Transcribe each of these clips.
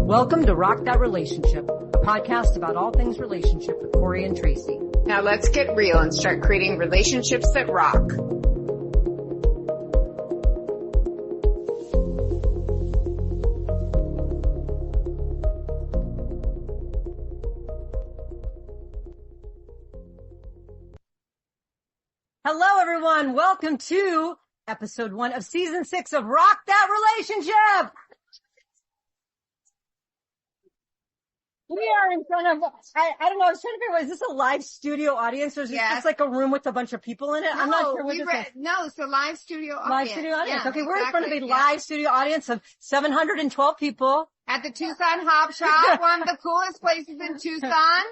Welcome to Rock That Relationship, a podcast about all things relationship with Corey and Tracy. Now let's get real and start creating relationships that rock. Hello, everyone. Welcome to episode 1 of season 6 of Rock That Relationship. We are in front of, I don't know, I was trying to figure out, is this a live studio audience or is it just like a room with a bunch of people in it? I'm not sure what this is. No, it's a live studio audience. Live studio audience. Yeah, okay, we're in front of a live studio audience of 712 people. At the Tucson Hop Shop, one of the coolest places in Tucson.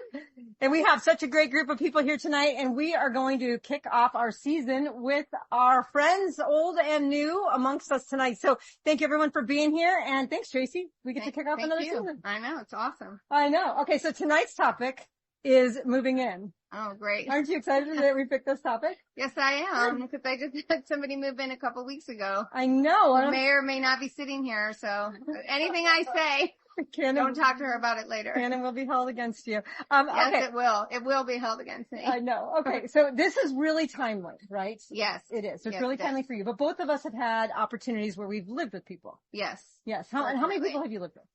And we have such a great group of people here tonight, and we are going to kick off our season with our friends, old and new, amongst us tonight. So thank you everyone for being here, and thanks Tracy. We get to kick off another season. I know, it's awesome. I know. Okay, so tonight's topic is moving in. Oh, great. Aren't you excited that we picked this topic? Yes, I am, because I just had somebody move in a couple weeks ago. I know. Who may or may not be sitting here, so anything I say, don't talk to her about it later. Canon will be held against you. Yes, okay. it will. It will be held against me. I know. Okay, so this is really timely, right? Yes. It is. So it's really timely for you. But both of us have had opportunities where we've lived with people. Yes. Yes. How many people have you lived with?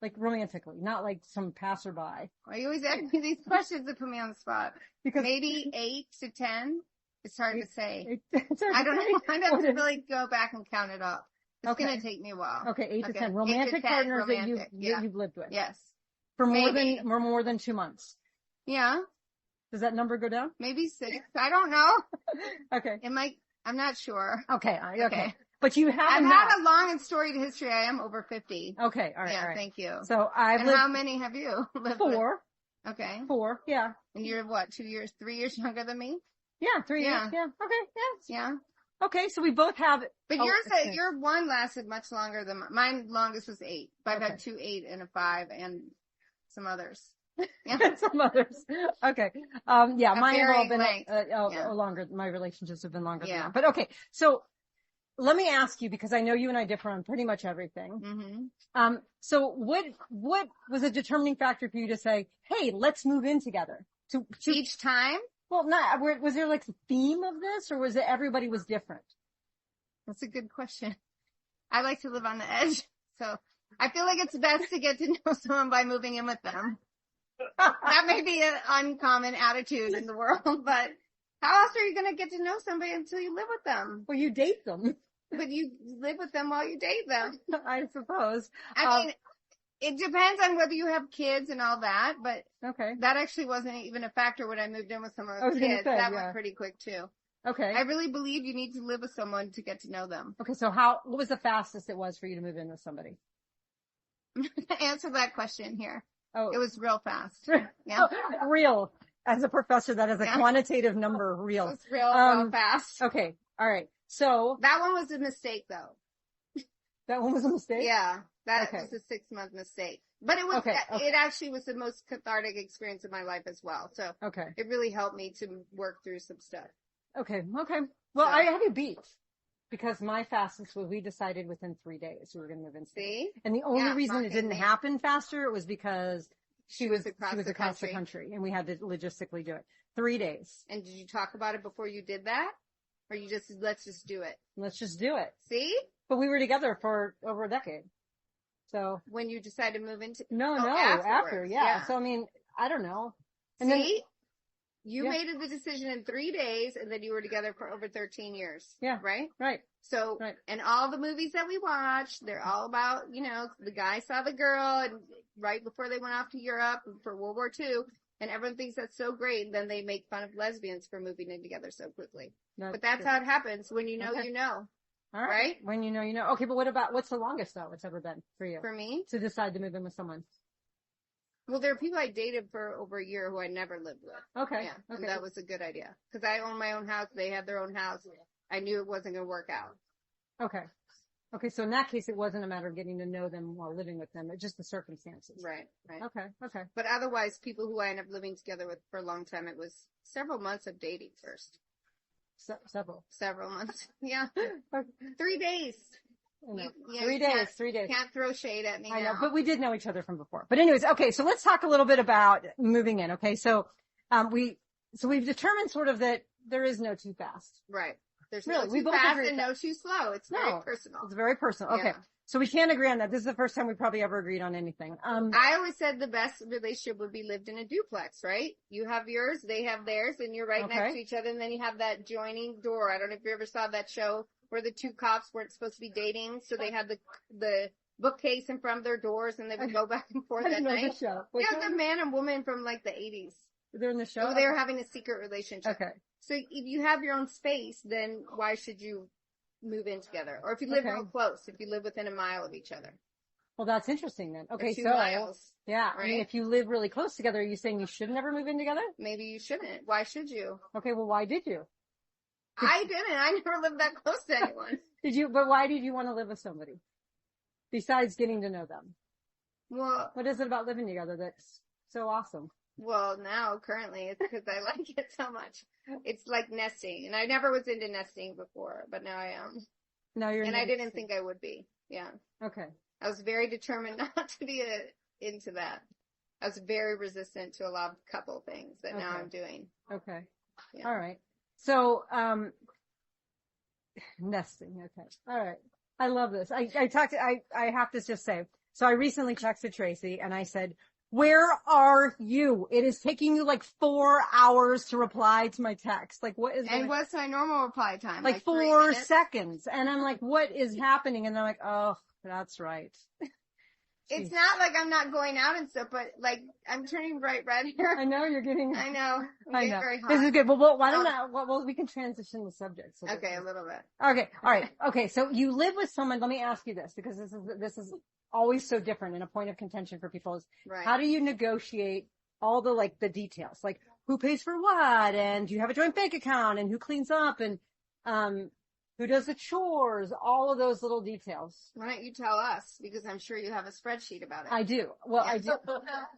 Like romantically, not like some passerby. Well, you always ask me these questions that put me on the spot. Because maybe 8 to 10. It's hard to say. I don't know. I'd have to really go back and count it up. It's going to take me a while. Okay, 8 to 10 romantic partners that you've lived with. Yes. For more than 2 months. Yeah. Does that number go down? Maybe 6. I don't know. Okay. It might. I'm not sure. Okay. But you have. I've had a long and storied history. I am over 50. Okay. All right. Yeah. All right. Thank you. So how many have you lived 4. With? Okay. 4. Yeah. And you're what? 3 years younger than me? Yeah. 3 years. Yeah. Okay. Yes. Yeah. Okay. So we both have. But your one lasted much longer than mine. Longest was 8. But I've had 2 8 and a 5 and some others. Yeah. Some others. Okay. Yeah. Mine have all been longer. My relationships have been longer than that. But okay. So. Let me ask you, because I know you and I differ on pretty much everything. Mm-hmm. So what was a determining factor for you to say, hey, let's move in together? To each time? Well, was there like a theme of this, or was it everybody was different? That's a good question. I like to live on the edge, so I feel like it's best to get to know someone by moving in with them. That may be an uncommon attitude in the world, but how else are you going to get to know somebody until you live with them? Well, you date them. But you live with them while you date them. I suppose. I mean, it depends on whether you have kids and all that, but that actually wasn't even a factor when I moved in with someone with kids. That went pretty quick too. Okay. I really believe you need to live with someone to get to know them. Okay, so what was the fastest it was for you to move in with somebody? I'm going to answer that question here. Oh. It was real fast. Yeah. Real. As a professor, that is a quantitative number, real. It was real fast. Okay. All right. So that one was a mistake though. That one was a mistake? Yeah. That was a 6-month mistake. But it was, it actually was the most cathartic experience of my life as well. So it really helped me to work through some stuff. Okay. Well, I have you beat because my fastest was we decided within 3 days we were going to move in. See? And the only reason it didn't happen faster was because she was across the country and we had to logistically do it. 3 days. And did you talk about it before you did that? Or you just, let's just do it? Let's just do it. See? But we were together for over a decade. So. When you decided to move into? No, after, yeah. So, I mean, I don't know. And see? You made the decision in 3 days and then you were together for over 13 years. Yeah. Right? Right. So, and all the movies that we watched, they're all about, the guy saw the girl and right before they went off to Europe for World War II. And everyone thinks that's so great. And then they make fun of lesbians for moving in together so quickly. But that's how it happens. When you know, you know. All right. When you know, you know. Okay, but what's the longest though it's ever been for you? For me? To decide to move in with someone. Well, there are people I dated for over a year who I never lived with. Okay. Yeah. And that was a good idea. Because I own my own house. They had their own house. I knew it wasn't going to work out. Okay. Okay, so in that case, it wasn't a matter of getting to know them while living with them. It's just the circumstances. Right. Okay. But otherwise, people who I ended up living together with for a long time, it was several months of dating first. Several. Several months. Yeah. 3 days. 3 days. 3 days. Can't throw shade at me. I know, but we did know each other from before. But anyways, okay, so let's talk a little bit about moving in. Okay, so we've determined sort of that there is no too fast. Right. There's no too fast and no too slow. It's very personal. It's very personal. Okay. Yeah. So we can't agree on that. This is the first time we probably ever agreed on anything. I always said the best relationship would be lived in a duplex, right? You have yours, they have theirs, and you're right next to each other, and then you have that joining door. I don't know if you ever saw that show where the two cops weren't supposed to be dating, so they had the bookcase in front of their doors, and they would go back and forth at night. Yeah, the man and woman from like the 80s. They're in the show? Oh, they were having a secret relationship. Okay. So if you have your own space, then why should you move in together? Or if you live real close, if you live within a mile of each other. Well, that's interesting then. Okay, so 2 miles. Yeah, right? I mean, if you live really close together, are you saying you should never move in together? Maybe you shouldn't. Why should you? Okay, well, why did you? I didn't. I never lived that close to anyone. Did you? But why did you want to live with somebody? Besides getting to know them. Well, what is it about living together that's so awesome? Well, now, currently, it's because I like it so much. It's like nesting. And I never was into nesting before, but now I am. Now you're And I didn't think I would be. Yeah. Okay. I was very determined not to be into that. I was very resistant to a lot of couple things that now I'm doing. Okay. Yeah. All right. So, nesting. Okay. All right. I love this. I have to just say, so I recently texted Tracy and I said, where are you? It is taking you like 4 hours to reply to my text. Like what is And what's my normal reply time? Like 4 seconds. And I'm like, what is happening? And I'm like, oh, that's right. It's not like I'm not going out and stuff, but like I'm turning bright red here. I know you're getting. I know. I know. Very hot. This is good. Well, why don't we can transition the subject. So okay, a little bit. Okay. All right. Okay. So you live with someone. Let me ask you this because this is always so different and a point of contention for people is how do you negotiate all the details, like who pays for what and do you have a joint bank account and who cleans up and who does the chores, all of those little details. Why don't you tell us? Because I'm sure you have a spreadsheet about it. I do. Well, I do.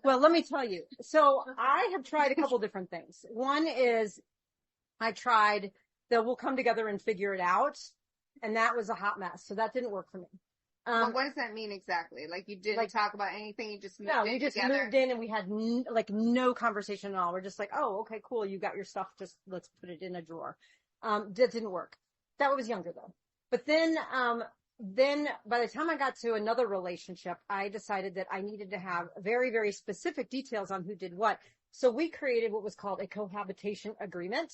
Well, let me tell you. So I have tried a couple different things. One is I tried that we'll come together and figure it out. And that was a hot mess. So that didn't work for me. Well, what does that mean exactly? Like you didn't talk about anything, you just moved in we just together? Moved in and we had no conversation at all. We're just like, oh, okay, cool. You got your stuff. Just let's put it in a drawer. That didn't work. That was younger though. But then by the time I got to another relationship, I decided that I needed to have very, very specific details on who did what. So we created what was called a cohabitation agreement.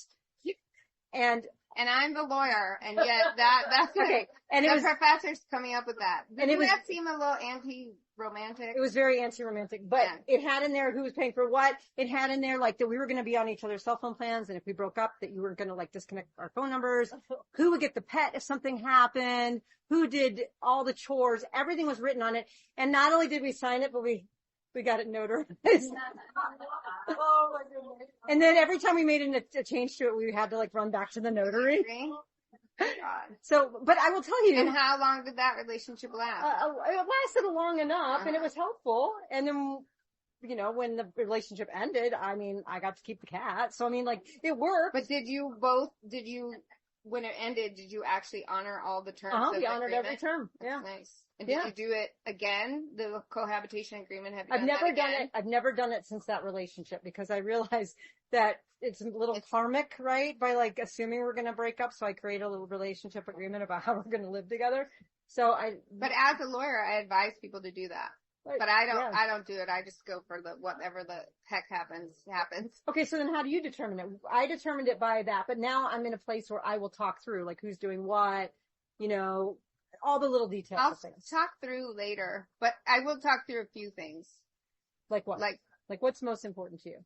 And I'm the lawyer, and yet that's okay. And the professor's coming up with that. Didn't that seem a little anti-romantic? It was very anti-romantic, but it had in there who was paying for what. It had in there that we were going to be on each other's cell phone plans, and if we broke up, that you were going to disconnect our phone numbers. Who would get the pet if something happened? Who did all the chores? Everything was written on it. And not only did we sign it, but we got it notarized. Oh my goodness. And then every time we made a change to it, we had to run back to the notary. God. So, but I will tell you. And how long did that relationship last? It lasted long enough and it was helpful. And then, when the relationship ended, I got to keep the cat. So, it worked. But when it ended, did you actually honor all the terms of the we honored agreement? every term. Yeah. That's nice. And did you do it again? The cohabitation agreement? I've never done it. I've never done it since that relationship because I realized that it's a little karmic, right? By assuming we're going to break up. So I create a little relationship agreement about how we're going to live together. But as a lawyer, I advise people to do that. Right. But I don't do it. I just go for whatever the heck happens. Okay. So then how do you determine it? I determined it by that, but now I'm in a place where I will talk through who's doing what, all the little details. I'll talk through later, but I will talk through a few things. Like what? Like what's most important to you?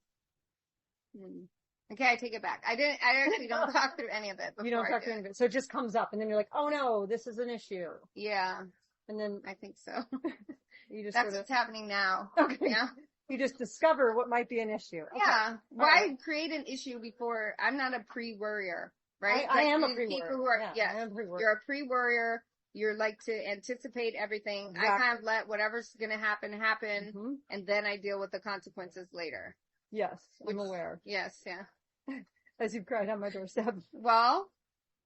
Okay, I take it back. I actually don't talk through any of it. You don't talk through any of it. So it just comes up and then you're like, oh no, this is an issue. Yeah. And then I think so. That's what's happening now. Okay. Yeah. You just discover what might be an issue. Okay. Yeah. Why create an issue before? I'm not a pre-worrier, right? I am a pre-worrier. Yes. I am a pre-worrier. You're a pre-worrier. You're to anticipate everything. Exactly. I kind of let whatever's going to happen, and then I deal with the consequences later. Yes, I'm aware. Yes, yeah. As you've cried on my doorstep. Well,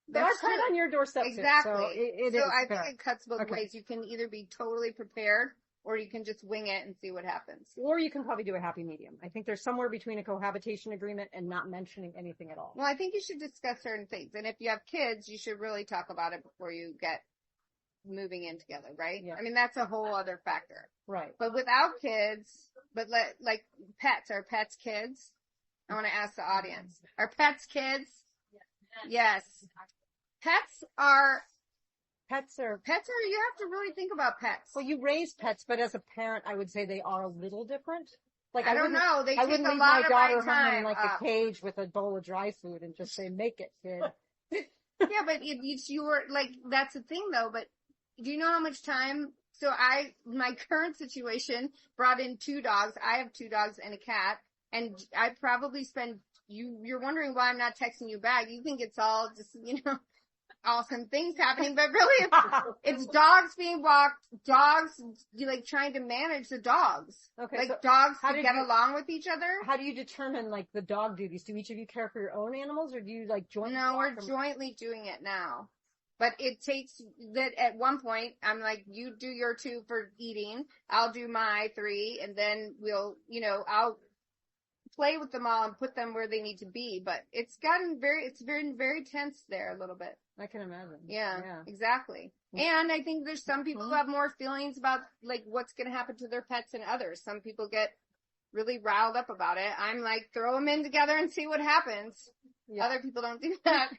But I've tried on your doorstep exactly. Too, so it is I think it cuts both ways. You can either be totally prepared or you can just wing it and see what happens. Or you can probably do a happy medium. I think there's somewhere between a cohabitation agreement and not mentioning anything at all. Well, I think you should discuss certain things. And if you have kids, you should really talk about it before you get moving in together, right? Yeah. I mean, that's a whole other factor. Right. But without kids, like pets, are pets kids? I want to ask the audience. Are pets kids? Yes. Pets are, you have to really think about pets. Well, you raise pets, but as a parent, I would say they are a little different. Like, I don't know. They take a lot of my time. I wouldn't leave my daughter home in like a cage with a bowl of dry food and just say, make it, kid. Yeah, but if you were, like, that's the thing though, but do you know how much time? So my current situation brought in 2 dogs. I have 2 dogs and a cat, and I probably spend, you're wondering why I'm not texting you back. You think it's all just, awesome things happening, but really it's dogs being walked, dogs, like trying to manage the dogs. Okay. Like so dogs to get along with each other. How do you determine like the dog duties? Do each of you care for your own animals or do you like jointly? No, we're jointly doing it now. But it takes that at one point, I'm like, you do your 2 for eating, I'll do my 3, and then we'll, I'll play with them all and put them where they need to be. But it's been very tense there a little bit. I can imagine. Yeah. Exactly. And I think there's some people who have more feelings about like what's going to happen to their pets than others. Some people get really riled up about it. I'm like, throw them in together and see what happens. Yeah. Other people don't do that.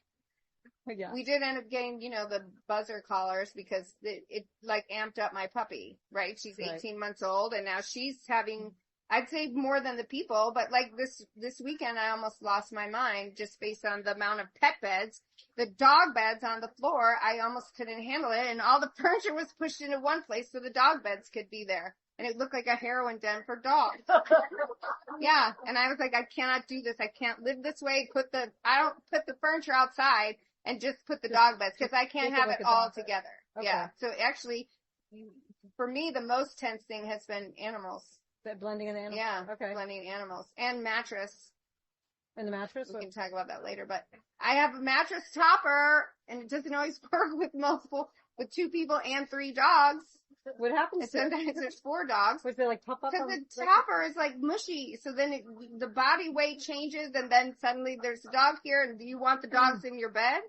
Yeah. We did end up getting, the buzzer collars because it like amped up my puppy, right? She's 18 months old and now she's having, I'd say more than the people, but like this weekend I almost lost my mind just based on the amount of pet beds. The dog beds on the floor, I almost couldn't handle it, and all the furniture was pushed into one place so the dog beds could be there. And it looked like a heroin den for dogs. Yeah, and I was like, I cannot do this. I can't live this way. I don't put the furniture outside and just put the dog beds because I can't have it all together. Okay. Yeah, so actually, for me, the most tense thing has been animals. Blending in animals? Yeah, okay. Blending animals. And mattress. And the mattress? We can talk about that later, but I have a mattress topper, and it doesn't always work with 2 people and 3 dogs. What happens? Sometimes there's 4 dogs. Was they like top up? Because the topper is like mushy, so then the body weight changes, and then suddenly there's a dog here, and do you want the dogs in your bed?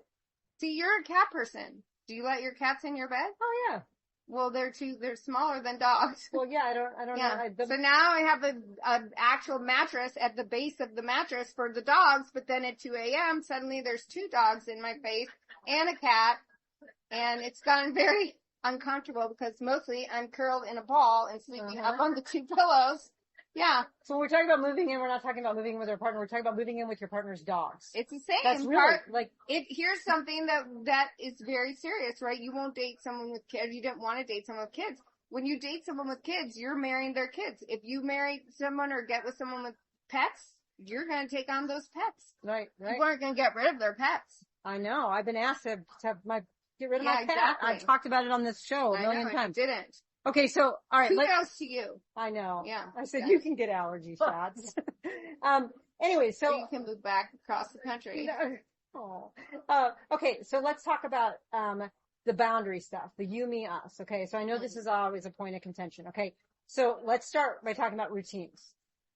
See, you're a cat person. Do you let your cats in your bed? Oh yeah. Well, they're smaller than dogs. Well, yeah, I don't know. So now I have an actual mattress at the base of the mattress for the dogs, but then at 2 a.m., suddenly there's 2 dogs in my face and a cat, and it's gotten very uncomfortable because mostly I'm curled in a ball and sleeping up on the 2 pillows. Yeah. So when we're talking about moving in, we're not talking about moving in with our partner. We're talking about moving in with your partner's dogs. It's the same. That's really here's something that is very serious, right? You won't date someone with kids. You didn't want to date someone with kids. When you date someone with kids, you're marrying their kids. If you marry someone or get with someone with pets, you're going to take on those pets. Right. People aren't going to get rid of their pets. I know. I've been asked to get rid of my pet. I've talked about it on this show a million times. I didn't. Okay, so, all right. Kudos to you. I know. Yeah. I said you can get allergy shots. Anyway, so you can move back across the country. Okay, so let's talk about the boundary stuff, the you, me, us. Okay, so I know this is always a point of contention. Okay, so let's start by talking about routines.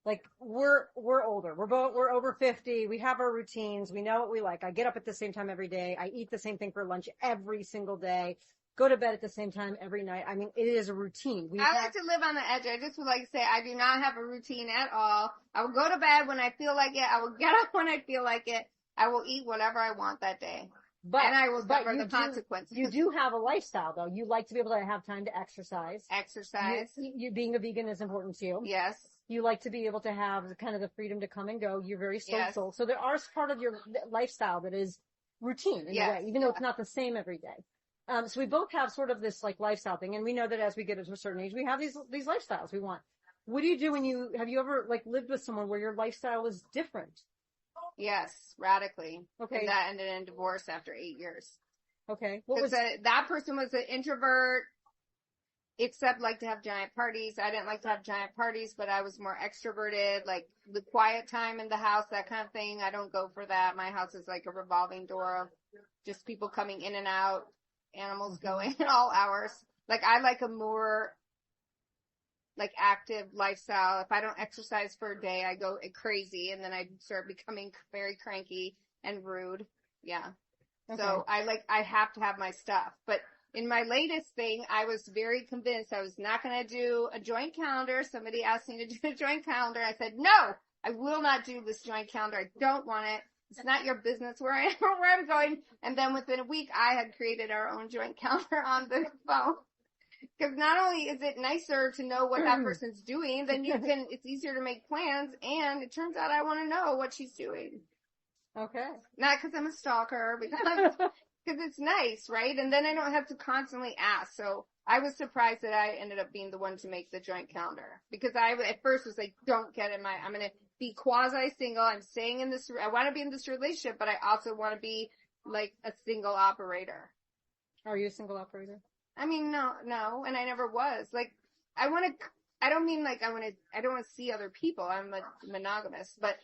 Like we're older. We're over 50. We have our routines. We know what we like. I get up at the same time every day. I eat the same thing for lunch every single day. Go to bed at the same time every night. I mean, it is a routine. I like to live on the edge. I just would like to say I do not have a routine at all. I will go to bed when I feel like it. I will get up when I feel like it. I will eat whatever I want that day. And I will suffer the consequences. You do have a lifestyle, though. You like to be able to have time to exercise. You being a vegan is important to you. Yes. You like to be able to have kind of the freedom to come and go. You're very social. Yes. So there are part of your lifestyle that is routine in a way, even though it's not the same every day. So we both have sort of this like lifestyle thing, and we know that as we get to a certain age, we have these lifestyles we want. What do you do have you ever like lived with someone where your lifestyle is different? Yes, radically. Okay. And that ended in divorce after 8 years. Okay. That person was an introvert, except liked to have giant parties. I didn't like to have giant parties, but I was more extroverted, like the quiet time in the house, that kind of thing. I don't go for that. My house is like a revolving door of just people coming in and out, animals going at all hours. Like, I like a more, like, active lifestyle. If I don't exercise for a day, I go crazy, and then I start becoming very cranky and rude. Yeah. Okay. So I have to have my stuff. But in my latest thing, I was very convinced I was not going to do a joint calendar. Somebody asked me to do a joint calendar. I said, no, I will not do this joint calendar. I don't want it. It's not your business where I am or where I'm going. And then within a week, I had created our own joint calendar on the phone. Because not only is it nicer to know what that person's doing, then it's easier to make plans, and it turns out I want to know what she's doing. Okay. Not because I'm a stalker, because it's nice, right? And then I don't have to constantly ask. So I was surprised that I ended up being the one to make the joint calendar. Because I at first was like, don't get in I'm going to be quasi-single. I'm staying in this, I want to be in this relationship, but I also want to be like a single operator. Are you a single operator? I mean, no, and I never was. Like, I don't want to see other people. I'm monogamous, but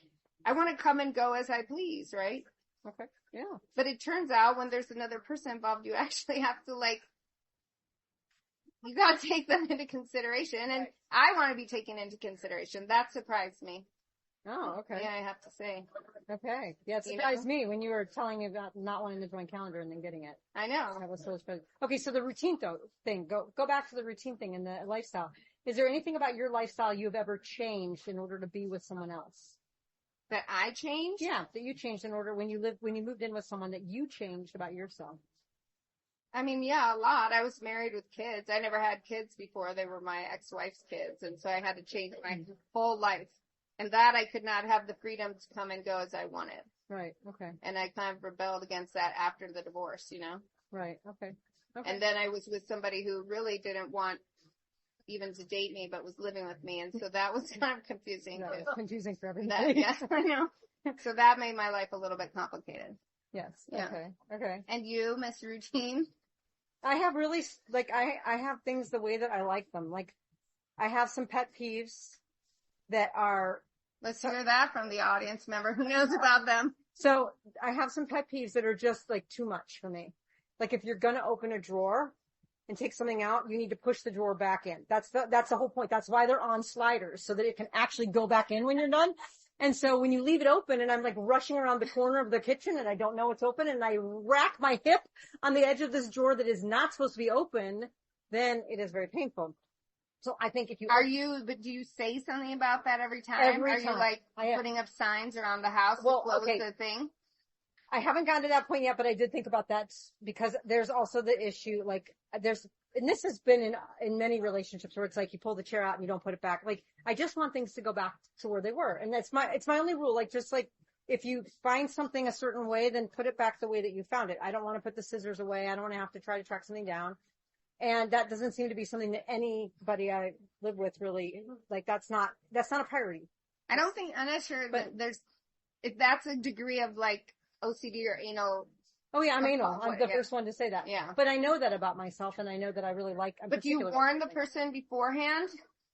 I want to come and go as I please, right? Okay, yeah. But it turns out when there's another person involved, you actually have to, you gotta take them into consideration, and I want to be taken into consideration. That surprised me. Oh, okay. Yeah, I have to say. Okay. Yeah, it surprised me when you were telling me about not wanting to join calendar and then getting it. I know. That was so surprising. Okay, so the routine thing. Go back to the routine thing and the lifestyle. Is there anything about your lifestyle you've ever changed in order to be with someone else? That I changed? Yeah, that you changed in order when you moved in with someone that you changed about yourself. I mean, yeah, a lot. I was married with kids. I never had kids before. They were my ex-wife's kids, and so I had to change my whole life. And that I could not have the freedom to come and go as I wanted. Right, okay. And I kind of rebelled against that after the divorce, Right, okay. And then I was with somebody who really didn't want even to date me, but was living with me. And so that was kind of confusing. That was confusing for everybody. Yes, I know. So that made my life a little bit complicated. Yes, yeah. Okay. And you, Miss Routine? I have really, I have things the way that I like them. Like, I have some pet peeves that are... Let's hear that from the audience member who knows about them. So I have some pet peeves that are just like too much for me. Like, if you're going to open a drawer and take something out, you need to push the drawer back in. That's the whole point. That's why they're on sliders, so that it can actually go back in when you're done. And so when you leave it open and I'm like rushing around the corner of the kitchen and I don't know it's open and I rack my hip on the edge of this drawer that is not supposed to be open, then it is very painful. So I think if you... but do you say something about that every time? Are you like putting up signs around the house to close the thing? I haven't gotten to that point yet, but I did think about that because there's also the issue, and this has been in many relationships where it's like you pull the chair out and you don't put it back. Like, I just want things to go back to where they were. And it's my only rule. Like, just like, if you find something a certain way, then put it back the way that you found it. I don't want to put the scissors away. I don't want to have to try to track something down. And that doesn't seem to be something that anybody I live with really, like, that's not a priority. I'm not sure that if that's a degree of like OCD or anal. Oh yeah, I'm anal. I'm the first one to say that. Yeah. But I know that about myself, and I know that I really like. But do you warn the person beforehand?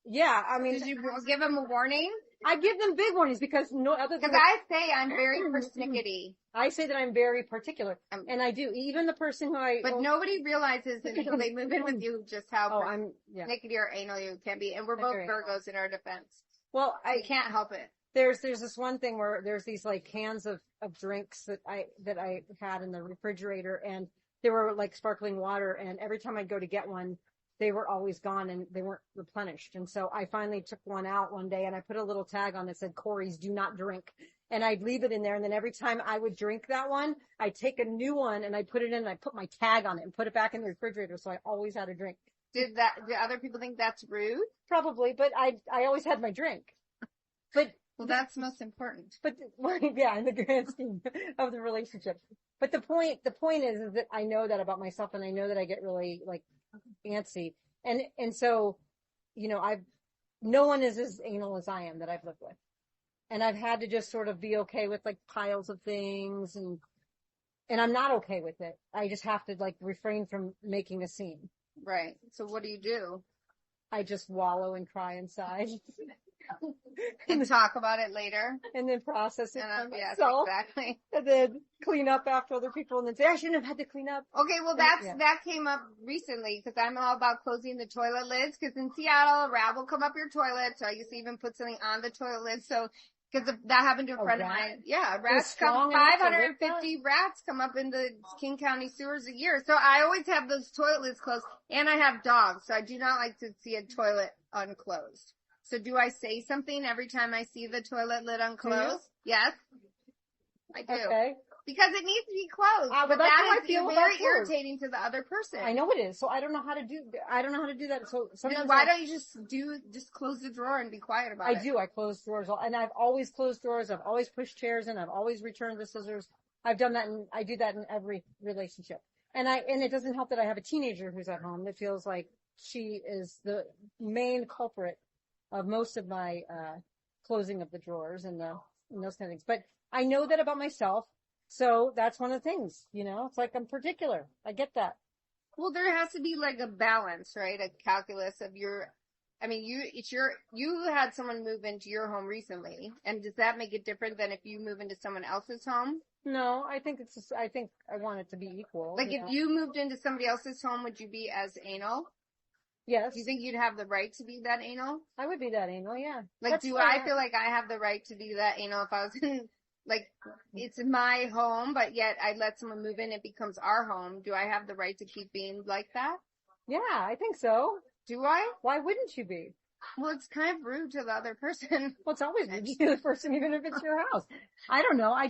Yeah, I mean. Did you give them a warning? I give them big warnings because I say I'm very persnickety. I say that I'm very particular, and I do. Even the person who But nobody realizes until they move in with you just how persnickety or anal you can be. And we're both Virgos in our defense. Well, I can't help it. There's this one thing where there's these like cans of drinks that I had in the refrigerator, and they were like sparkling water, and every time I'd go to get one, they were always gone and they weren't replenished. And so I finally took one out one day and I put a little tag on that said, Corey's do not drink. And I'd leave it in there. And then every time I would drink that one, I'd take a new one and I'd put it in and I'd put my tag on it and put it back in the refrigerator. So I always had a drink. Do other people think that's rude? Probably, but I always had my drink. But well, that's most important. But yeah, in the grand scheme of the relationship. But the point is that I know that about myself, and I know that I get really like antsy, and so, no one is as anal as I am that I've lived with, and I've had to just sort of be okay with like piles of things, and I'm not okay with it. I just have to like refrain from making a scene. Right. So what do you do? I just wallow and cry inside. And talk about it later. And then process it yes, myself. Exactly. And then clean up after other people and then say, I shouldn't have had to clean up. Okay, well that came up recently because I'm all about closing the toilet lids because in Seattle, a rat will come up your toilet. So I used to even put something on the toilet lid. So, because that happened to a friend of mine. Yeah, rats come, 550 rats come up in the King County sewers a year. So I always have those toilet lids closed and I have dogs. So I do not like to see a toilet unclosed. So do I say something every time I see the toilet lid unclosed? Yes, I do. Okay. Because it needs to be closed. But that is very irritating to the other person. I know it is. So I don't know how to do that. So sometimes why don't you just close the drawer and be quiet about it? I do. I close drawers. And I've always closed drawers. I've always pushed chairs in. I've always returned the scissors. I've done that and I do that in every relationship. And it doesn't help that I have a teenager who's at home that feels like she is the main culprit of most of my, closing of the drawers and those kind of things. But I know that about myself. So that's one of the things, it's like I'm particular. I get that. Well, there has to be like a balance, right? A calculus of you had someone move into your home recently. And does that make it different than if you move into someone else's home? No, I think I want it to be equal. Like if you moved into somebody else's home, would you be as anal? Yes. Do you think you'd have the right to be that anal? I would be that anal, yeah. Like, I feel like I have the right to be that anal if I was in, like, it's my home, but yet I let someone move in, it becomes our home. Do I have the right to keep being like that? Yeah, I think so. Do I? Why wouldn't you be? Well, it's kind of rude to the other person. Well, it's always rude to the other person, even if it's your house. I don't know. I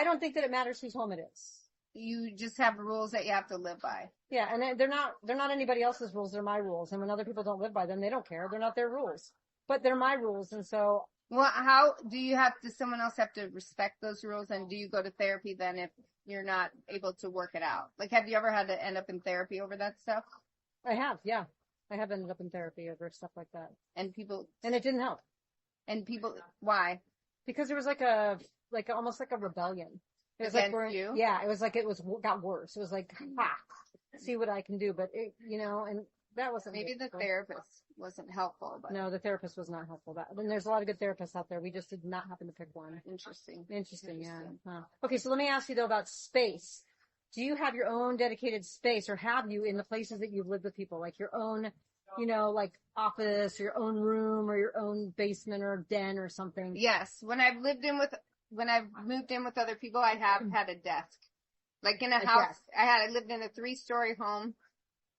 don't think that it matters whose home it is. You just have rules that you have to live by. Yeah, and they're not anybody else's rules, they're my rules. And when other people don't live by them, they don't care. They're not their rules. But they're my rules, and so... Well, does someone else have to respect those rules, and do you go to therapy then if you're not able to work it out? Like, have you ever had to end up in therapy over that stuff? I have, yeah. I have ended up in therapy over stuff like that. And it didn't help. Why? Because there was almost like a rebellion. It was against you? Yeah, it was like got worse. It was like, see what I can do. But and that wasn't. Maybe the therapist wasn't helpful. But... No, the therapist was not helpful. And there's a lot of good therapists out there. We just did not happen to pick one. Interesting, yeah. Huh. Okay, so let me ask you though about space. Do you have your own dedicated space, or have you in the places that you've lived with people, like your own, like office, or your own room, or your own basement or den or something? Yes. When I've moved in with other people, I have had a desk. Like in a house, I lived in a 3-story home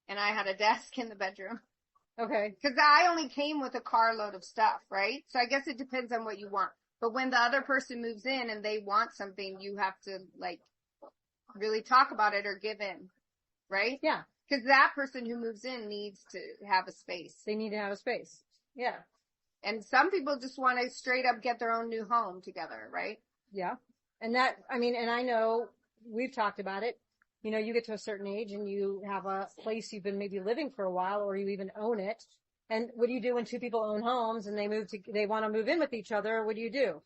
and I had a desk in the bedroom. Okay. Cause I only came with a carload of stuff, right? So I guess it depends on what you want. But when the other person moves in and they want something, you have to like really talk about it or give in, right? Yeah. Cause that person who moves in needs to have a space. They need to have a space. Yeah. And some people just want to straight up get their own new home together, right? Yeah. And I know we've talked about it. You get to a certain age and you have a place you've been maybe living for a while, or you even own it. And what do you do when two people own homes and they want to move in with each other? What do you do?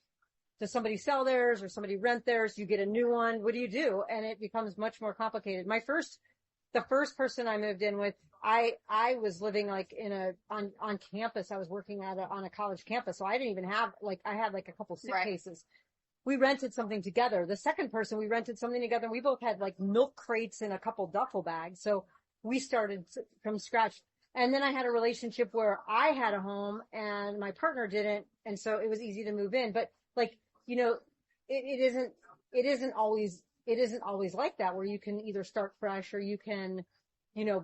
Does somebody sell theirs or somebody rent theirs? You get a new one. What do you do? And it becomes much more complicated. The first person I moved in with, I was living like on campus. I was working on a college campus. So I didn't even have, I had a couple suitcases. Right. We rented something together. The second person, we rented something together. And we both had milk crates and a couple duffel bags. So we started from scratch. And then I had a relationship where I had a home and my partner didn't. And so it was easy to move in. But it isn't always like that, where you can either start fresh or you can,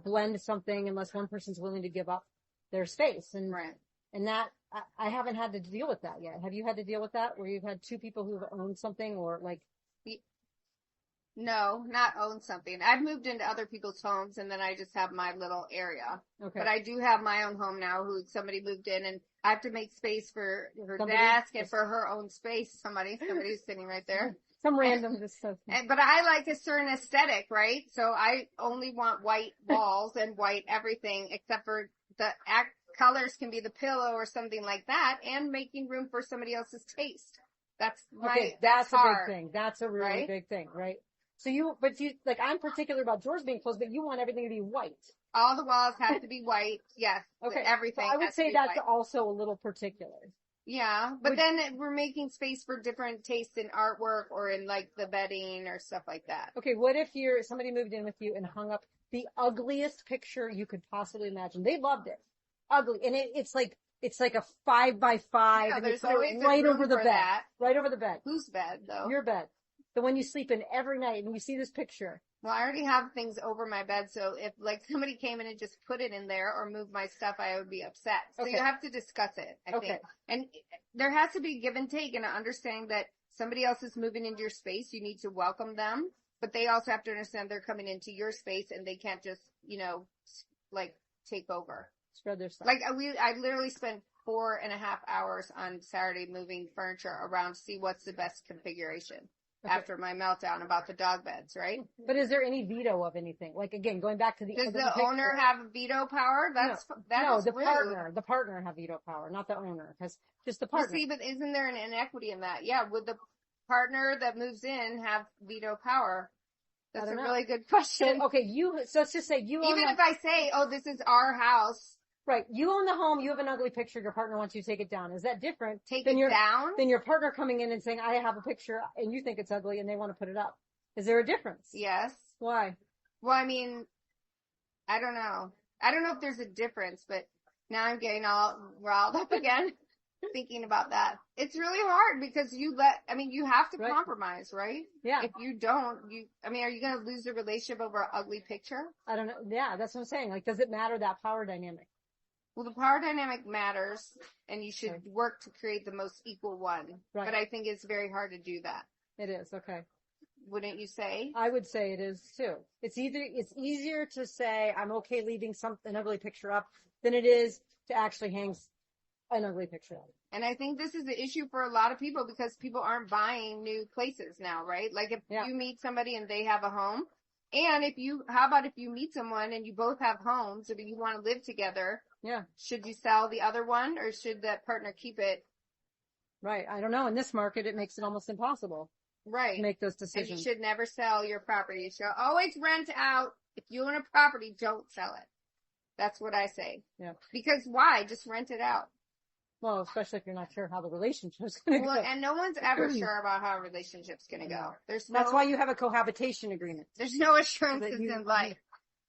blend something unless one person's willing to give up their space. And, right. And that, I haven't had to deal with that yet. Have you had to deal with that, where you've had two people who've owned something or No, not own something. I've moved into other people's homes and then I just have my little area. Okay. But I do have my own home now somebody moved in, and I have to make space for her desk and for her own space. Somebody's sitting right there. Some random stuff. But I like a certain aesthetic, right? So I only want white walls and white everything, except for the colors can be the pillow or something like that, and making room for somebody else's taste. That's a big thing. That's a really big thing, right? like, I'm particular about drawers being closed, but you want everything to be white. All the walls have to be white. Yes. Okay. Everything. So I would say that's also a little particular. Yeah. But then we're making space for different tastes in artwork or in like the bedding or stuff like that. Okay. What if somebody moved in with you and hung up the ugliest picture you could possibly imagine? They loved it. Ugly. And it's like a 5x5. Yeah, and there's always right over the bed. That. Right over the bed. Whose bed though? Your bed. The one you sleep in every night and you see this picture. Well, I already have things over my bed, so if like somebody came in and just put it in there or moved my stuff, I would be upset. So you have to discuss it, I think. And there has to be give and take and understanding that somebody else is moving into your space. You need to welcome them, but they also have to understand they're coming into your space and they can't just, like take over. Spread their stuff. Like I literally spent 4.5 hours on Saturday moving furniture around to see what's the best configuration. After my meltdown about the dog beds, right? But is there any veto of anything? Like, again, going back to Does the owner have veto power? No, the partner. The partner have veto power, not the owner. Because just the partner. Well, see, but isn't there an inequity in that? Yeah, would the partner that moves in have veto power? That's a really good question. So, so let's just say even if I say, oh, this is our house. Right. You own the home. You have an ugly picture. Your partner wants you to take it down. Is that different? Down? Than your partner coming in and saying, I have a picture and you think it's ugly and they want to put it up. Is there a difference? Yes. Why? Well, I mean, I don't know. I don't know if there's a difference, but now I'm getting all riled up again thinking about that. It's really hard because you have to compromise, right? Yeah. If you don't, are you going to lose a relationship over an ugly picture? I don't know. Yeah, that's what I'm saying. Like, does it matter, that power dynamic? Well, the power dynamic matters, and you should work to create the most equal one. Right. But I think it's very hard to do that. It is, okay. Wouldn't you say? I would say it is too. It's easier to say I'm okay leaving an ugly picture up than it is to actually hang an ugly picture up. And I think this is the issue for a lot of people because people aren't buying new places now, right? Like if you meet somebody and they have a home, and how about if you meet someone and you both have homes, if you want to live together, should you sell the other one or should that partner keep it? Right. I don't know. In this market, it makes it almost impossible. Right. To make those decisions. And you should never sell your property. You should always rent out. If you own a property, don't sell it. That's what I say. Yeah. Because why? Just rent it out. Well, especially if you're not sure how the relationship's going to go. And no one's ever sure about how a relationship's going to go. That's why you have a cohabitation agreement. There's no assurances in life.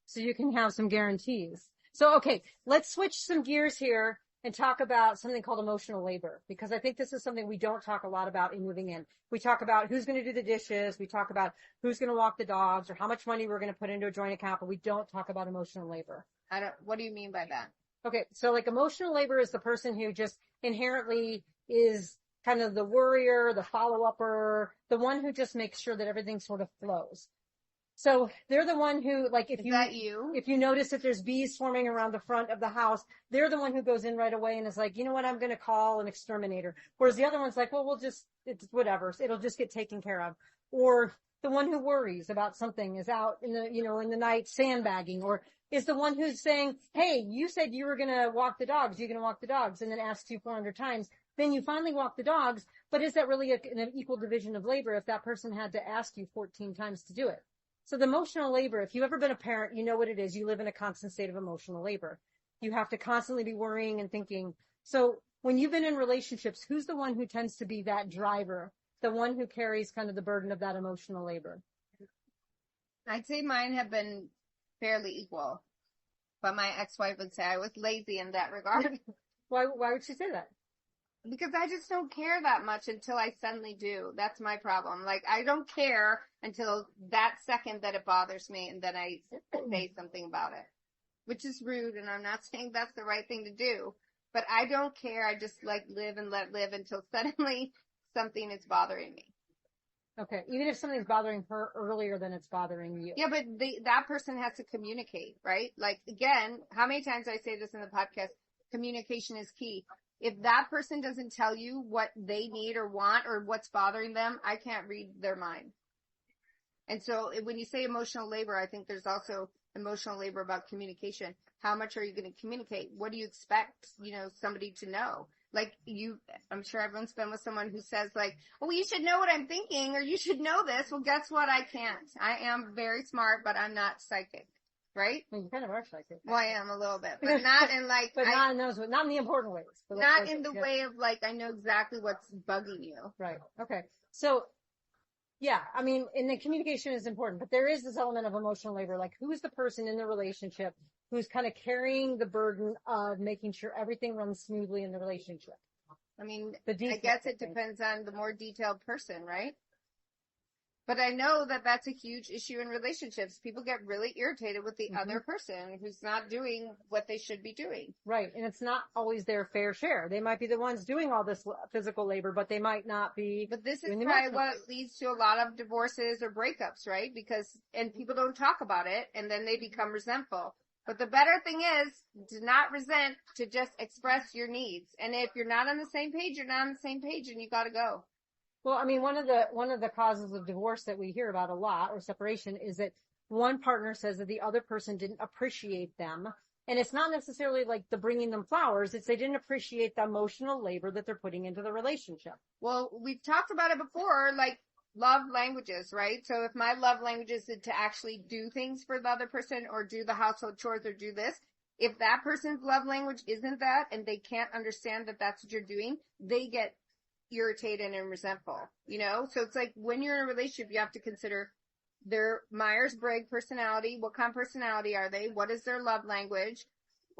So you can have some guarantees. So, okay, let's switch some gears here and talk about something called emotional labor, because I think this is something we don't talk a lot about in moving in. We talk about who's going to do the dishes. We talk about who's going to walk the dogs or how much money we're going to put into a joint account, but we don't talk about emotional labor. What do you mean by that? Okay, so like emotional labor is the person who just inherently is kind of the worrier, the follow-upper, the one who just makes sure that everything sort of flows. So they're the one who, like, if you notice that there's bees swarming around the front of the house, they're the one who goes in right away and is like, you know what, I'm going to call an exterminator. Whereas the other one's like, well, it's whatever. It'll just get taken care of. Or the one who worries about something is out in the night sandbagging, or is the one who's saying, hey, you said you were going to walk the dogs. You're going to walk the dogs, and then asks you 400 times. Then you finally walk the dogs. But is that really an equal division of labor if that person had to ask you 14 times to do it? So the emotional labor, if you've ever been a parent, you know what it is. You live in a constant state of emotional labor. You have to constantly be worrying and thinking. So when you've been in relationships, who's the one who tends to be that driver, the one who carries kind of the burden of that emotional labor? I'd say mine have been fairly equal, but my ex-wife would say I was lazy in that regard. Why would she say that? Because I just don't care that much until I suddenly do. That's my problem. Like, I don't care until that second that it bothers me, and then I say something about it, which is rude, and I'm not saying that's the right thing to do, but I don't care. I just live and let live until suddenly something is bothering me. Okay. Even if something's bothering her earlier than it's bothering you. Yeah, but that person has to communicate, right? Like, again, how many times I say this in the podcast, communication is key. If that person doesn't tell you what they need or want or what's bothering them, I can't read their mind. And so when you say emotional labor, I think there's also emotional labor about communication. How much are you going to communicate? What do you expect, somebody to know? Like I'm sure everyone's been with someone who says like, well, you should know what I'm thinking, or you should know this. Well, guess what? I can't. I am very smart, but I'm not psychic. Right? Well, you kind of are psychic. Well, I am a little bit, but not in like, but not in those, not in the important ways. Not in the way of like, I know exactly what's bugging you. Right. Okay. So, yeah, I mean, and the communication is important, but there is this element of emotional labor. Like, who's the person in the relationship who's kind of carrying the burden of making sure everything runs smoothly in the relationship? I mean, I guess it depends on the more detailed person, right? But I know that that's a huge issue in relationships. People get really irritated with the other person who's not doing what they should be doing. Right. And it's not always their fair share. They might be the ones doing all this physical labor, but they might not be. But this is probably what leads to a lot of divorces or breakups, right? And people don't talk about it, and then they become resentful. But the better thing is to not resent, to just express your needs. And if you're not on the same page, you're not on the same page, and you gotta go. Well, I mean, one of the causes of divorce that we hear about a lot, or separation, is that one partner says that the other person didn't appreciate them. And it's not necessarily like the bringing them flowers. It's they didn't appreciate the emotional labor that they're putting into the relationship. Well, we've talked about it before, like love languages, right? So if my love language is to actually do things for the other person, or do the household chores, or do this, if that person's love language isn't that, and they can't understand that that's what you're doing, they get irritated and resentful, So it's like when you're in a relationship, you have to consider their Myers-Briggs personality. What kind of personality are they? What is their love language?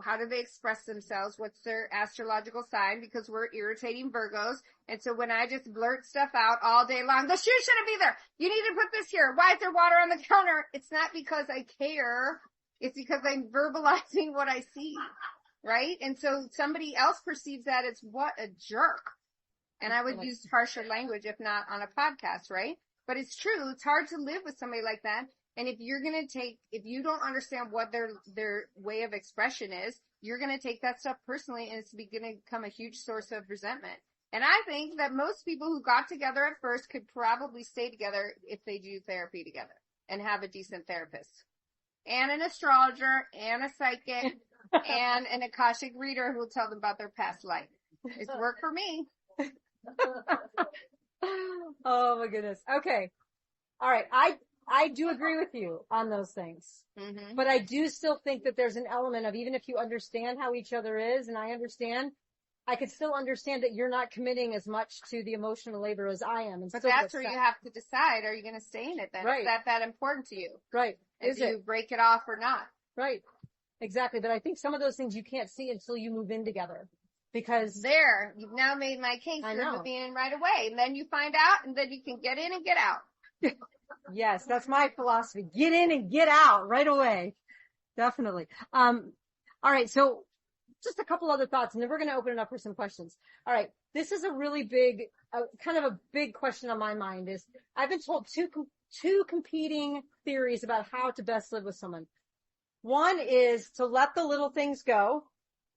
How do they express themselves? What's their astrological sign? Because we're irritating Virgos. And so when I just blurt stuff out all day long, the shoe shouldn't be there. You need to put this here. Why is there water on the counter? It's not because I care. It's because I'm verbalizing what I see. Right? And so somebody else perceives that as what a jerk. And I would use harsher language if not on a podcast, right? But it's true. It's hard to live with somebody like that. And if you don't understand what their way of expression is, you're going to take that stuff personally, and it's going to become a huge source of resentment. And I think that most people who got together at first could probably stay together if they do therapy together and have a decent therapist and an astrologer and a psychic and an Akashic reader who will tell them about their past life. It's worked for me. Oh my goodness. Okay. All right. I do agree with you on those things, but I do still think that there's an element of, even if you understand how each other is, and I could still understand that you're not committing as much to the emotional labor as I am. And but that's where you have to decide, are you going to stay in it then? Right. Is that important to you? Right. If you break it off or not? Right. Exactly. But I think some of those things you can't see until you move in together. Because you've now made my case for moving in right away. And then you find out, and then you can get in and get out. Yes, that's my philosophy. Get in and get out right away. Definitely. All right. So just a couple other thoughts, and then we're going to open it up for some questions. All right. This is a really big, kind of a big question on my mind is I've been told two competing theories about how to best live with someone. One is to let the little things go.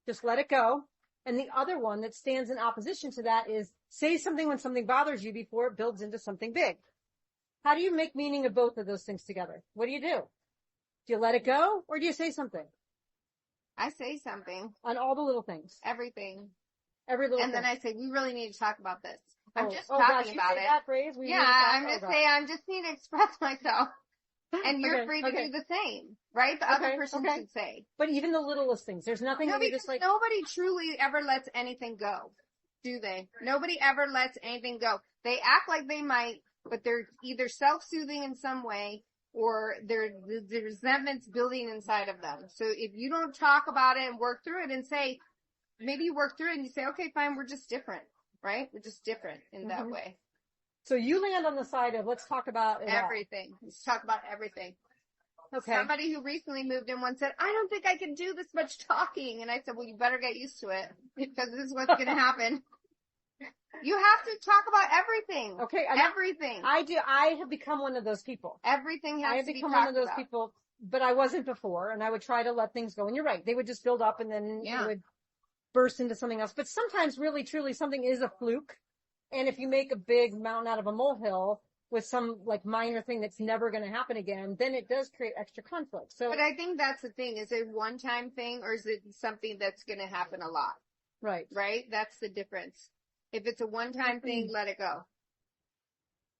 Just let it go. And the other one that stands in opposition to that is say something when something bothers you before it builds into something big. How do you make meaning of both of those things together? What do? Do you let it go, or do you say something? I say something. On all the little things. Everything. Every little thing. And then I say, we really need to talk about this. I'm just talking about it. That phrase? I'm just saying, I just need to express myself. And you're free to do the same, right? The other person should say. But even the littlest things, there's nothing that you just like. Nobody truly ever lets anything go, do they? Nobody ever lets anything go. They act like they might, but they're either self-soothing in some way, or the resentment's building inside of them. So if you don't talk about it and work through it and say, maybe you work through it and you say, okay, fine, we're just different, right? We're just different in that way. So you land on the side of let's talk about everything. Let's talk about everything. Okay. Somebody who recently moved in once said, I don't think I can do this much talking. And I said, well, you better get used to it because this is what's going to happen. You have to talk about everything. Okay. Everything. I do. I have become one of those people. Everything has to be talked about. I have become one of those people, but I wasn't before, and I would try to let things go. And you're right. They would just build up and then it would burst into something else. But sometimes really, truly something is a fluke. And if you make a big mountain out of a molehill with some like minor thing that's never going to happen again, then it does create extra conflict. So, but I think that's the thing. Is it a one-time thing, or is it something that's going to happen a lot? Right. Right? That's the difference. If it's a one-time thing, let it go.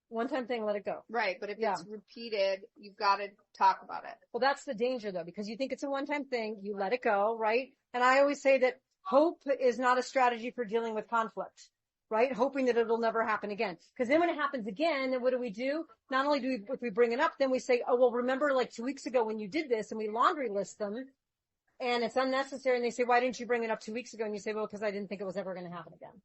One-time thing, let it go. Right. But if it's repeated, you've got to talk about it. Well, that's the danger though, because you think it's a one-time thing, you let it go, right? And I always say that hope is not a strategy for dealing with conflict, right? Hoping that it'll never happen again. Because then when it happens again, then what do? Not only if we bring it up, then we say, oh, well, remember like 2 weeks ago when you did this, and we laundry list them and it's unnecessary. And they say, why didn't you bring it up 2 weeks ago? And you say, well, because I didn't think it was ever going to happen again.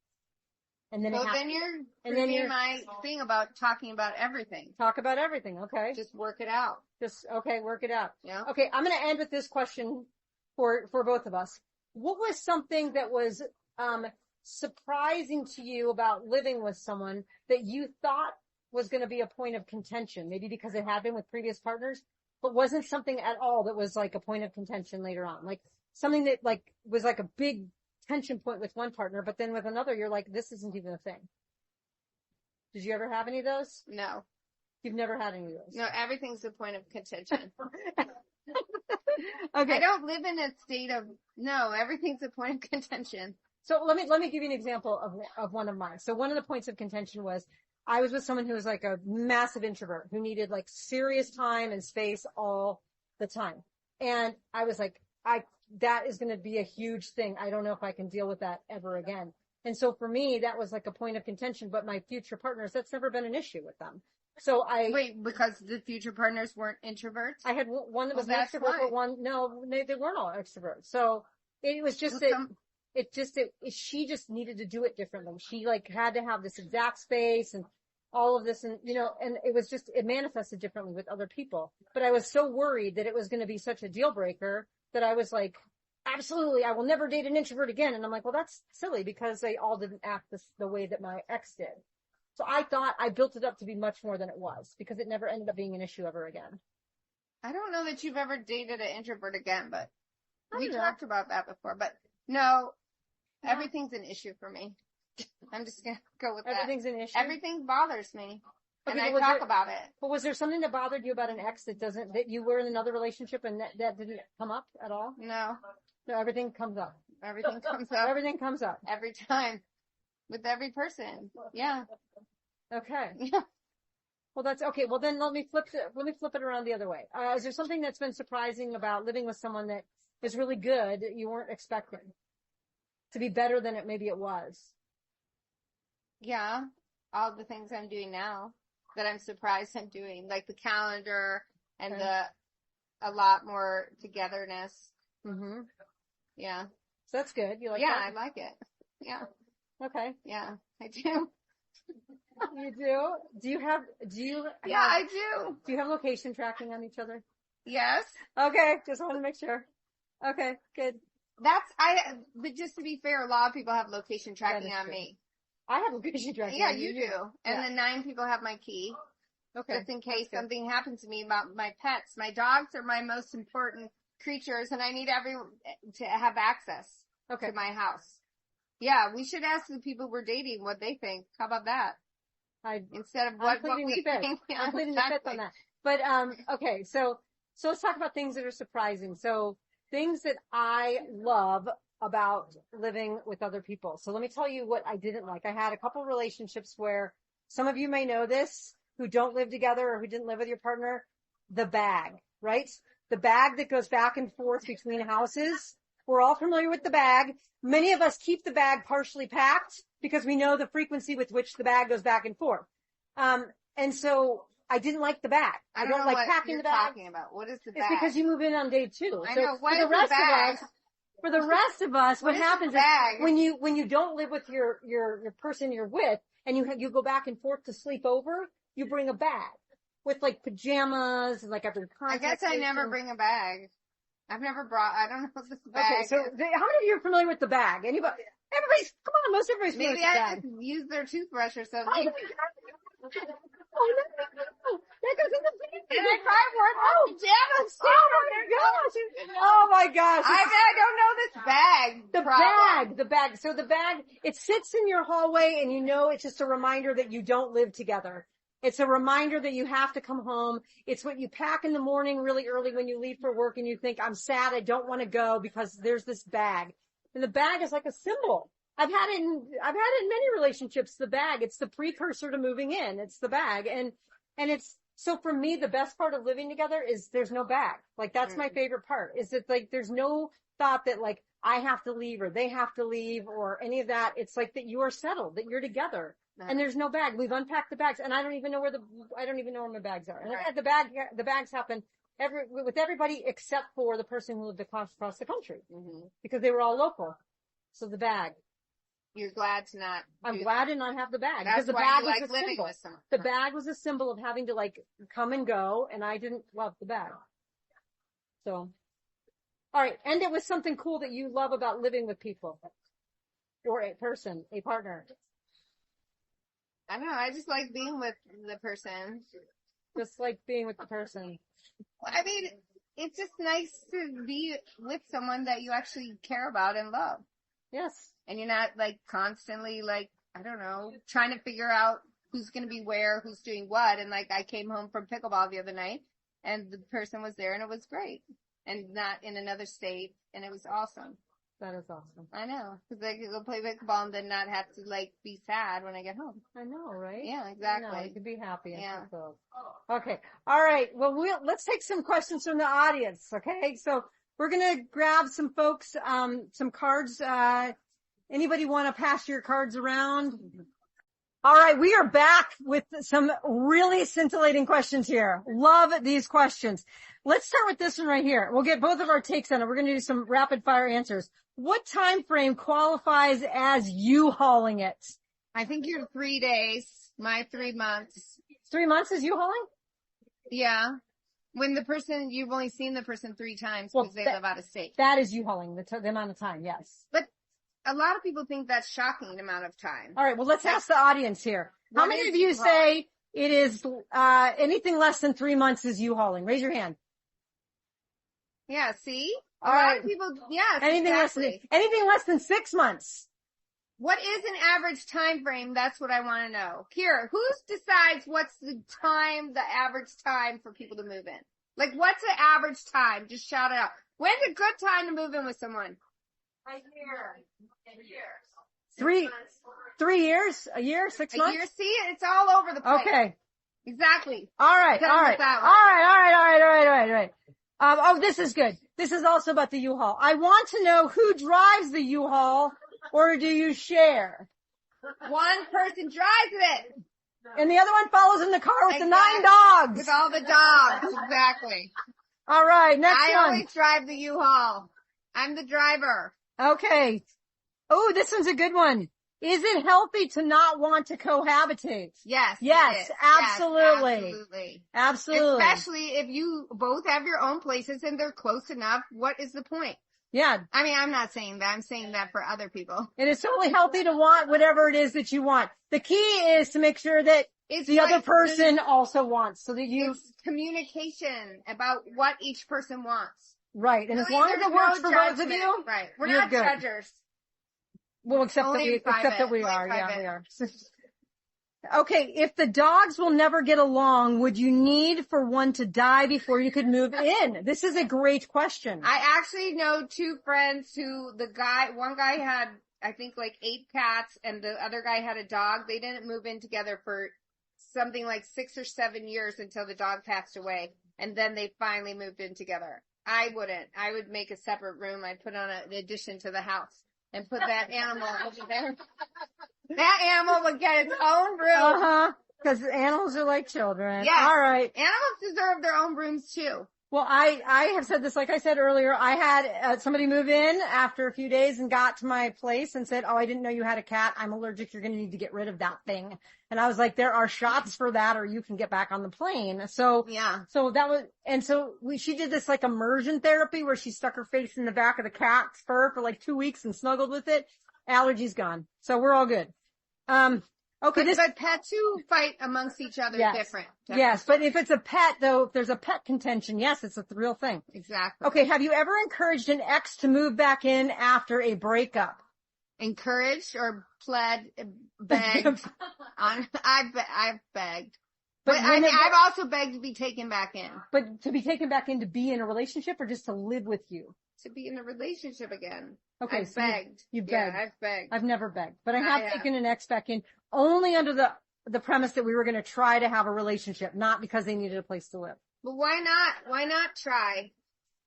And then you're my thing about talking about everything. Talk about everything. Okay. Just work it out. Work it out. Yeah. Okay. I'm going to end with this question for both of us. What was something that was, surprising to you about living with someone that you thought was going to be a point of contention? Maybe because it had been with previous partners, but wasn't something at all that was like a point of contention later on. Like something that like was like a big tension point with one partner, but then with another, you're like, this isn't even a thing. Did you ever have any of those? No. You've never had any of those? No, everything's a point of contention. Okay. I don't live in a state of, no, everything's a point of contention. So let me give you an example of one of mine. So one of the points of contention was I was with someone who was like a massive introvert who needed like serious time and space all the time. And I was like, that is going to be a huge thing. I don't know if I can deal with that ever again. And so for me, that was like a point of contention, but my future partners, that's never been an issue with them. So wait, because the future partners weren't introverts? I had one that was an extrovert, but one, no, they weren't all extroverts. So it was just she just needed to do it differently. She like had to have this exact space and all of this, and and it manifested differently with other people. But I was so worried that it was going to be such a deal breaker that I was like, absolutely, I will never date an introvert again. And I'm like, well, that's silly because they all didn't act the way that my ex did. So I thought I built it up to be much more than it was because it never ended up being an issue ever again. I don't know that you've ever dated an introvert again, but we talked about that before. But no, everything's an issue for me. I'm just going to go with that. Everything's an issue? Everything bothers me. Okay, and I talk about it. But was there something that bothered you about an ex that you were in another relationship and that didn't come up at all? No. So everything comes up. Everything comes up. Everything comes up. Every time. With every person. Yeah. Okay. Yeah. Well, that's okay. Well, then let me flip it around the other way. Is there something that's been surprising about living with someone that is really good that you weren't expecting to be better than maybe it was? Yeah. All the things I'm doing now that I'm surprised I'm doing, like the calendar and a lot more togetherness. Mm-hmm. Yeah. So that's good. You like that? Yeah, I like it. Yeah. Okay. Yeah, I do. You do? Yeah, I do. Do you have location tracking on each other? Yes. Okay. Just want to make sure. Okay. Good. But just to be fair, a lot of people have location tracking on me. I have location tracking. Yeah, you do. And then 9 people have my key. Okay. Just in case something happens to me about my pets. My dogs are my most important creatures and I need everyone to have access to my house. Yeah, we should ask the people we're dating what they think. How about that? Instead of what we think. I'm pleading the fifth on that. But, okay. So let's talk about things that are surprising. So things that I love about living with other people. So let me tell you what I didn't like. I had a couple relationships where some of you may know this who don't live together or who didn't live with your partner. The bag, right? The bag that goes back and forth between houses. We're all familiar with the bag. Many of us keep the bag partially packed because we know the frequency with which the bag goes back and forth. And so I didn't like the bag. I don't like packing the bag. Talking about. What is the bag? It's because you move in on day 2. I know. What is the bag? For the rest of us, what happens is when you don't live with your person you're with and you go back and forth to sleep over, you bring a bag with like pajamas and like every contact. I guess I never bring a bag. I've never brought, I don't know what this bag Okay, so how many of you are familiar with the bag? Anybody? Come on, most everybody's familiar with the bag. Maybe I just use their toothbrush or something. Oh, no. That goes in the bag. And I probably wore my pajamas. Oh my gosh. I don't know this bag. The bag. So the bag, it sits in your hallway and it's just a reminder that you don't live together. It's a reminder that you have to come home. It's what you pack in the morning really early when you leave for work and you think, I'm sad, I don't want to go because there's this bag. And the bag is like a symbol. I've had it in many relationships, the bag. It's the precursor to moving in. It's the bag. And so for me, the best part of living together is there's no bag. Like, that's my favorite part, is that, like, there's no thought that, like, I have to leave or they have to leave or any of that. It's like that you are settled, that you're together. And there's no bag. We've unpacked the bags, and I don't even know where my bags are. And the bags happen with everybody except for the person who lived across the country, because they were all local. So the bag. You're glad to not. I'm glad to not have the bag, because the bag was a symbol. The bag was a symbol of having to, like, come and go, and I didn't love the bag. So, all right, end it with something cool that you love about living with people, or a partner. I don't know. I just like being with the person. Just like being with the person. I mean, it's just nice to be with someone that you actually care about and love. Yes. And you're not, like, constantly, like, I don't know, trying to figure out who's going to be where, who's doing what. And, like, I came home from pickleball the other night, and the person was there, and it was great. And not in another state, and it was awesome. That is awesome. I know. Because I could go play pickleball and then not have to, like, be sad when I get home. I know, right? Yeah, exactly. I know, you can be happy. Yeah. Okay. All right. Well, let's take some questions from the audience. Okay. So we're going to grab some folks, some cards. Anybody want to pass your cards around? All right. We are back with some really scintillating questions here. Love these questions. Let's start with this one right here. We'll get both of our takes on it. We're going to do some rapid fire answers. What time frame qualifies as U-hauling it? I think you're 3 days. My 3 months. 3 months is U-hauling? Yeah. When you've only seen the person 3 times because they live out of state. That is U-hauling, the amount of time, yes. But a lot of people think that's shocking amount of time. All right, well, let's ask the audience here. How many of you say it is anything less than 3 months is U-hauling? Raise your hand. Yeah, see? All right. A lot of people, yes, anything less than 6 months. What is an average time frame? That's what I want to know. Kira, who decides what's the average time for people to move in? Like, what's the average time? Just shout it out. When's a good time to move in with someone? A year. 3 years? A year? 6 months? A year. See, it's all over the place. Okay. Exactly. All right. Oh, this is good. This is also about the U-Haul. I want to know who drives the U-Haul, or do you share? One person drives it. And the other one follows in the car with the 9 dogs. With all the dogs. Exactly. All right. Next one. I always drive the U-Haul. I'm the driver. Okay. Oh, this one's a good one. Is it healthy to not want to cohabitate? Yes. Yes, absolutely. Yes, absolutely. Absolutely. Especially if you both have your own places and they're close enough. What is the point? Yeah. I mean, I'm not saying that. I'm saying that for other people. And it's totally healthy to want whatever it is that you want. The key is to make sure that the other person also wants, so that it's communication about what each person wants. Right. And as long as it works for both of you. Right. We're not judgers. Well, except that we are. Yeah, we are. Okay. If the dogs will never get along, would you need for one to die before you could move in? This is a great question. I actually know 2 friends who one guy had, I think, like 8 cats and the other guy had a dog. They didn't move in together for something like 6 or 7 years until the dog passed away. And then they finally moved in together. I wouldn't. I would make a separate room. I'd put on an addition to the house. And put that animal over there. That animal would get its own room. Because animals are like children. Yes. All right. Animals deserve their own rooms too. Well, I have said this, like I said earlier, I had somebody move in after a few days and got to my place and said, oh, I didn't know you had a cat. I'm allergic. You're going to need to get rid of that thing. And I was like, there are shots for that, or you can get back on the plane. So, yeah. So that was, and so she did this like immersion therapy where she stuck her face in the back of the cat's fur for like 2 weeks and snuggled with it. Allergies gone. So we're all good. Okay. But pets who fight amongst each other are different. Yes. But if it's a pet though, if there's a pet contention, yes, it's a real thing. Exactly. Okay. Have you ever encouraged an ex to move back in after a breakup? Encouraged or begged? I've begged. But I've also begged to be taken back in. But to be taken back in to be in a relationship or just to live with you? To be in a relationship again. Okay. I've begged. You've begged. Yeah, I've begged. I've never begged, but I have taken an ex back in only under the premise that we were going to try to have a relationship, not because they needed a place to live. But why not? Why not try?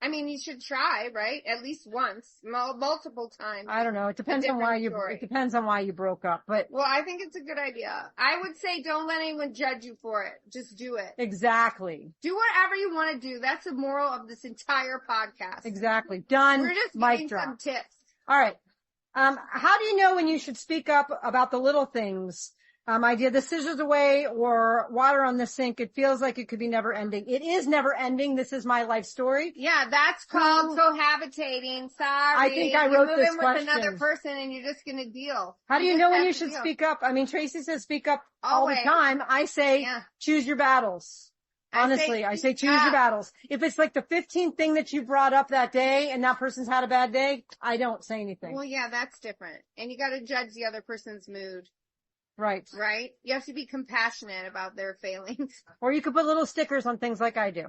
I mean, you should try, right? At least once, multiple times. I don't know. It depends on why it depends on why you broke up, but. Well, I think it's a good idea. I would say don't let anyone judge you for it. Just do it. Exactly. Do whatever you want to do. That's the moral of this entire podcast. Exactly. Done. We're just Mic giving drop. some tips. All right. How do you know when you should speak up about the little things? Idea the scissors away or water on the sink. It feels like it could be never ending. It is never ending. This is my life story. Yeah, that's called cohabitating. Sorry. I think I wrote this question. With another person and you're just going to deal. How do you know when you should speak up? I mean, Tracy says speak up all the time. I say choose your battles. Honestly, I say choose your battles. If it's like the 15th thing that you brought up that day and that person's had a bad day, I don't say anything. Well, yeah, that's different. And you got to judge the other person's mood. Right. Right? You have to be compassionate about their failings. Or you could put little stickers on things like I do.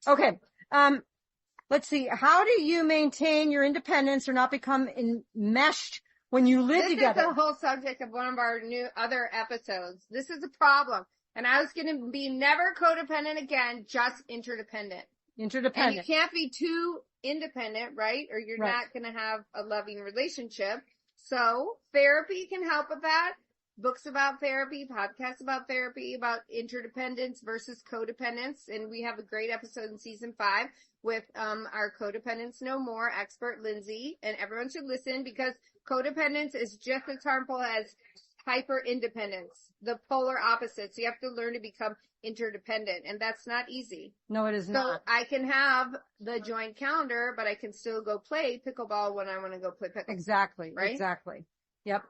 Okay. Let's see. How do you maintain your independence or not become enmeshed when you live together? This is the whole subject of one of our other episodes. This is a problem. And I was going to be never codependent again, just interdependent. Interdependent. And you can't be too independent, right? Or you're not going to have a loving relationship. So therapy can help with that. Books about therapy, podcasts about therapy, about interdependence versus codependence. And we have a great episode in season 5 with our Codependence No More expert, Lindsay. And everyone should listen because codependence is just as harmful as hyper independence, the polar opposites. You have to learn to become interdependent, and that's not easy. No, it is not. So I can have the joint calendar, but I can still go play pickleball when I want to go play pickleball. Exactly. Right? Exactly. Yep.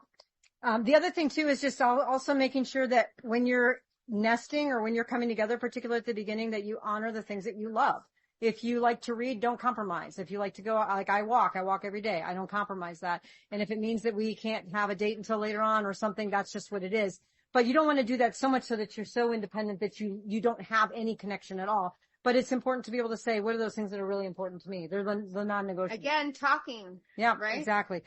The other thing too is just also making sure that when you're nesting or when you're coming together, particularly at the beginning, that you honor the things that you love. If you like to read, don't compromise. If you like to go, like I walk every day. I don't compromise that. And if it means that we can't have a date until later on or something, that's just what it is. But you don't want to do that so much so that you're so independent that you don't have any connection at all. But it's important to be able to say, what are those things that are really important to me? They're the non-negotiables. Again, talking. Yeah, right? Exactly.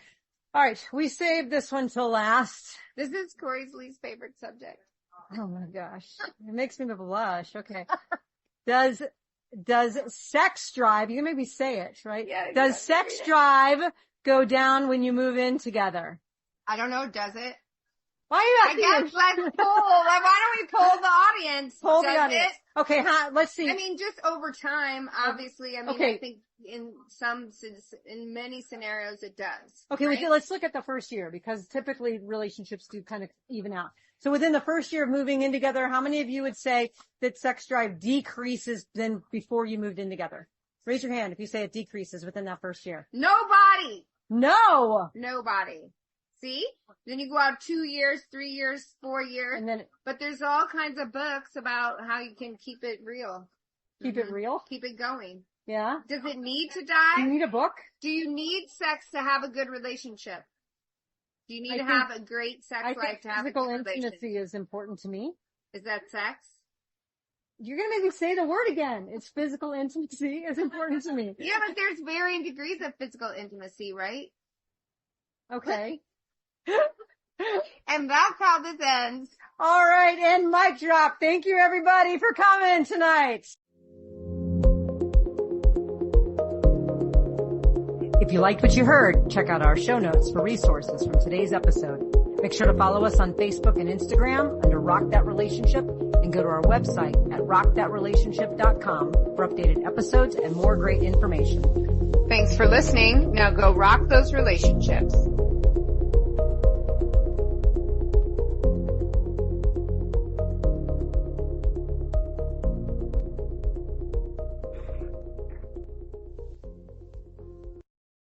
All right. We saved this one till last. This is Corey's least favorite subject. Oh my gosh. It makes me blush. Okay. Does sex drive, you can maybe say it, right? Yeah, exactly. Does sex drive go down when you move in together? I don't know. Does it? Why are you asking? I guess let's poll. Why don't we poll the audience? Poll the audience. Okay, let's see. I mean, just over time, obviously. I mean, I think in many scenarios it does. Okay, right? Let's look at the first year because typically relationships do kind of even out. So within the first year of moving in together, how many of you would say that sex drive decreases than before you moved in together? Raise your hand if you say it decreases within that first year. Nobody. No. Nobody. See? Then you go out 2 years, 3 years, 4 years. But there's all kinds of books about how you can keep it real. Keep it real? Keep it going. Yeah. Does it need to die? Do you need a book? Do you need sex to have a good relationship? Do you need to have a great sex life to have a good relationship? Physical intimacy is important to me. Is that sex? You're going to make me say the word again. It's physical intimacy is important to me. Yeah, but there's varying degrees of physical intimacy, right? Okay. And that's how this ends. All right. And mic drop. Thank you everybody for coming tonight. If you liked what you heard, check out our show notes for resources from today's episode. Make sure to follow us on Facebook and Instagram under Rock That Relationship and go to our website at rockthatrelationship.com for updated episodes and more great information. Thanks for listening. Now go rock those relationships.